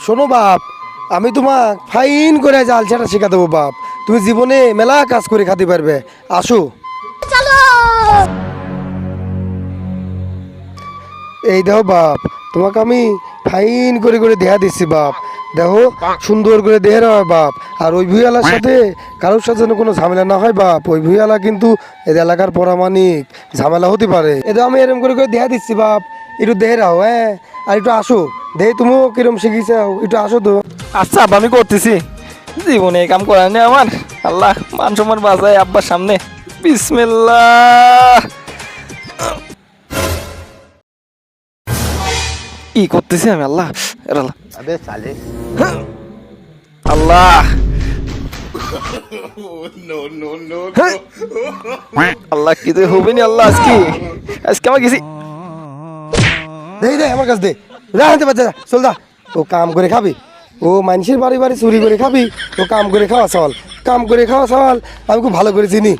শোনো বাপ, আমি তোমাক ফাইন করে জাল ছাড়া শেখা দেবো বাপ। তুমি জীবনে মেলা কাজ করে খাতে পারবে। আসো। এই দেখো বাপ, তোমাকে আমি ফাইন করে করে দেহা দিচ্ছি বাপ। দেখো সুন্দর করে দেহের হয় বাপ। আর ওই ভুইয়ালার সাথে কারোর সাথে যেন কোনো ঝামেলা না হয় বাপ। ওই ভুইয়ালা কিন্তু এই এলাকার পরামানিক, ঝামেলা হতে পারে। এটা আমি এরম করে করে দেহা দিচ্ছি বাপ। একটু দেহে রাও, হ্যাঁ। আর একটু আসো, দেহে তুমিও কিরম শিখিয়েছাও, একটু আসো তো। আচ্ছা আব্বা, আমি করতেছি। জীবনে এই কাম করা নেই আমার। আল্লাহ মান সম্মান বাঁচায় আব্বার সামনে। বিসমিল্লাহ। কি করতেছি আমি? আল্লাহ আল্লাহ अबे साले আল্লাহ আল্লাহ, কি যে হবে নি আল্লাহ। আজকে আজকে আমার গেছি। দেই দে আমার কাছে দে, রাখতে পারছে না, চল দা। ও কাম করে খাবি, ও মানুষের বাড়ি বাড়ি চুরি করে খাবি, ও কাম করে খাওয়া সওয়াল। কাম করে খাওয়া সওয়াল আমি খুব ভালো করে চিনি।